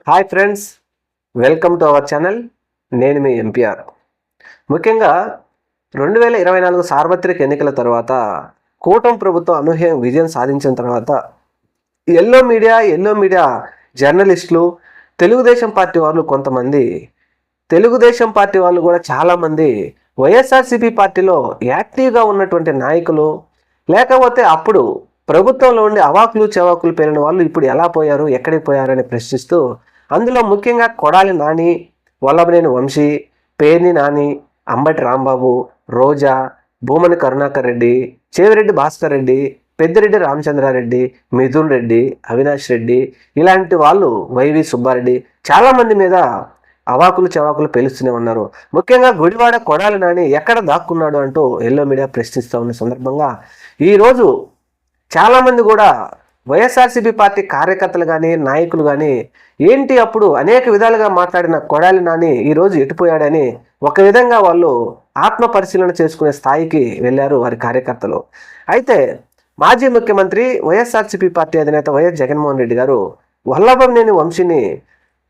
Hi friends, welcome to our channel. నేను మీ MPR. ముఖ్యంగా 2024 సార్వత్రిక ఎన్నికల తర్వాత కూటమి ప్రభుత్వం అనూహ్య విజయం సాధించిన తర్వాత ఎల్లో మీడియా జర్నలిస్టులు, తెలుగుదేశం పార్టీ వాళ్ళు కొంతమంది, తెలుగుదేశం పార్టీ వాళ్ళు కూడా చాలామంది వైఎస్ఆర్సీపీ పార్టీలో యాక్టివ్గా ఉన్నటువంటి నాయకులు, లేకపోతే అప్పుడు ప్రభుత్వంలో ఉండి అవాకులు చెవాకులు పేలిన వాళ్ళు ఇప్పుడు ఎలా పోయారు, ఎక్కడికి పోయారు అని ప్రశ్నిస్తూ, అందులో ముఖ్యంగా కొడాలి నాని, వల్లభనేని వంశీ, పేర్ని నాని, అంబటి రాంబాబు, రోజా, భూమని కరుణాకర్ రెడ్డి, చేవిరెడ్డి భాస్కర్ రెడ్డి, పెద్దిరెడ్డి రామచంద్రారెడ్డి, మిథున్ రెడ్డి, అవినాష్ రెడ్డి, ఇలాంటి వాళ్ళు, వైవి సుబ్బారెడ్డి, చాలామంది మీద అవాకులు చెవాకులు పేలుస్తూనే ఉన్నారు. ముఖ్యంగా గుడివాడ కొడాలి నాని ఎక్కడ దాక్కున్నాడు అంటూ ఎల్లో మీడియా ప్రశ్నిస్తూ ఉన్న సందర్భంగా ఈరోజు చాలామంది కూడా వైఎస్ఆర్సీపీ పార్టీ కార్యకర్తలు కానీ, నాయకులు కానీ, ఏంటి అప్పుడు అనేక విధాలుగా మాట్లాడిన కొడాలి నాని ఈరోజు ఎటుపోయాడని ఒక విధంగా వాళ్ళు ఆత్మ పరిశీలన చేసుకునే స్థాయికి వెళ్ళారు వారి కార్యకర్తలు. అయితే మాజీ ముఖ్యమంత్రి, వైఎస్ఆర్సీపీ పార్టీ అధినేత వైఎస్ జగన్మోహన్ రెడ్డి గారు వల్లభనేని వంశీని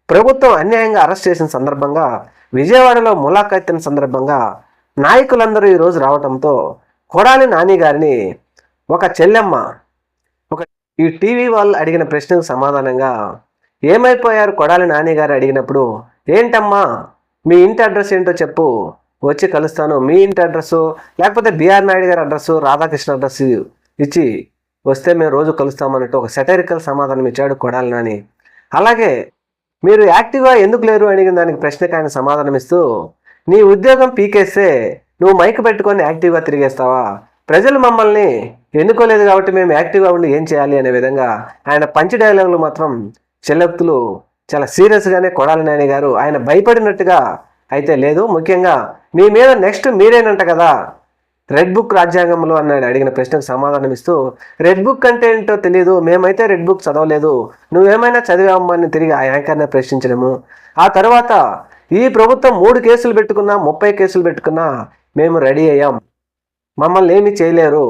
ప్రభుత్వం అన్యాయంగా అరెస్ట్ చేసిన సందర్భంగా, విజయవాడలో ములాఖాతిన సందర్భంగా నాయకులందరూ ఈరోజు రావడంతో కొడాలి నాని గారిని ఒక చెల్లెమ్మ ఈ టీవీ వాళ్ళు అడిగిన ప్రశ్నకు సమాధానంగా, ఏమైపోయారు కొడాలి నాని గారు అడిగినప్పుడు, ఏంటమ్మా మీ ఇంటి అడ్రస్ ఏంటో చెప్పు, వచ్చి కలుస్తాను, మీ ఇంటి అడ్రస్సు లేకపోతే బిఆర్ నాయుడు గారి అడ్రస్సు, రాధాకృష్ణ అడ్రస్ ఇచ్చి వస్తే మేము రోజు కలుస్తామన్నట్టు ఒక సెటరికల్ సమాధానం ఇచ్చాడు కొడాలి నాని. అలాగే మీరు యాక్టివ్గా ఎందుకు లేరు అడిగిన దానికి ప్రశ్నకు ఆయన సమాధానం ఇస్తూ, నీ ఉద్యోగం పీకేస్తే నువ్వు మైక్ పెట్టుకొని యాక్టివ్గా తిరిగేస్తావా, ప్రజలు మమ్మల్ని ఎన్నుకోలేదు కాబట్టి మేము యాక్టివ్గా ఉండి ఏం చేయాలి అనే విధంగా ఆయన పంచి డైలాగులు మాత్రం చెల్లెక్తులు చాలా సీరియస్గానే కొడాలి నాని గారు ఆయన భయపడినట్టుగా అయితే లేదు. ముఖ్యంగా మీ మీద నెక్స్ట్ మీరేనంట కదా రెడ్ బుక్ రాజ్యాంగంలో అన్నాడు. అడిగిన ప్రశ్నకు సమాధానం ఇస్తూ, రెడ్ బుక్ అంటే ఏంటో తెలియదు, మేమైతే రెడ్ బుక్ చదవలేదు, నువ్వేమైనా చదివామా అని తిరిగి ఆ యాంకర్ని ప్రశ్నించడము. ఆ తర్వాత ఈ ప్రభుత్వం 3 కేసులు పెట్టుకున్నా, 30 కేసులు పెట్టుకున్నా మేము రెడీ అయ్యాం, మమ్మల్ని ఏమీ చేయలేరు,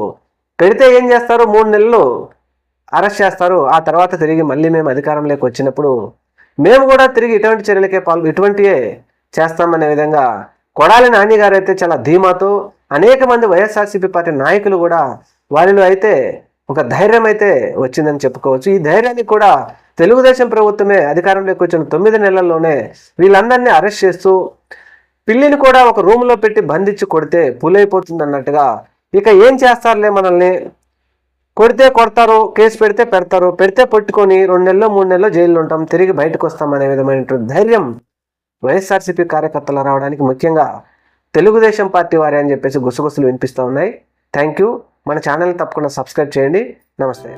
పెడితే ఏం చేస్తారు, 3 నెలలు అరెస్ట్ చేస్తారు, ఆ తర్వాత తిరిగి మళ్ళీ మేము అధికారంలోకి వచ్చినప్పుడు మేము కూడా తిరిగి ఇటువంటి చర్యలకే ఇటువంటివే చేస్తామనే విధంగా కొడాలి నాని గారు అయితే చాలా ధీమాతో, అనేక మంది వైఎస్ఆర్సీపీ పార్టీ నాయకులు కూడా వారిలో అయితే ఒక ధైర్యం అయితే వచ్చిందని చెప్పుకోవచ్చు. ఈ ధైర్యాన్ని కూడా తెలుగుదేశం ప్రభుత్వమే అధికారంలోకి వచ్చిన 9 నెలల్లోనే వీళ్ళందరినీ అరెస్ట్ చేస్తూ, పిల్లిని కూడా ఒక రూమ్లో పెట్టి బంధించి కొడితే పులైపోతుంది అన్నట్టుగా, ఇక ఏం చేస్తారులే, మనల్ని కొడితే కొడతారు, కేసు పెడితే పెడతారు, పెడితే పట్టుకొని 2 నెలలు 3 నెలలు జైల్లో ఉంటాం, తిరిగి బయటకు వస్తాం అనే విధమైనటువంటి ధైర్యం వైఎస్ఆర్సీపీ కార్యకర్తలు రావడానికి ముఖ్యంగా తెలుగుదేశం పార్టీ వారే అని చెప్పేసి గుసగుసలు వినిపిస్తూ ఉన్నాయి. Thank you. మన ఛానల్ని తప్పకుండా సబ్స్క్రైబ్ చేయండి. నమస్తే.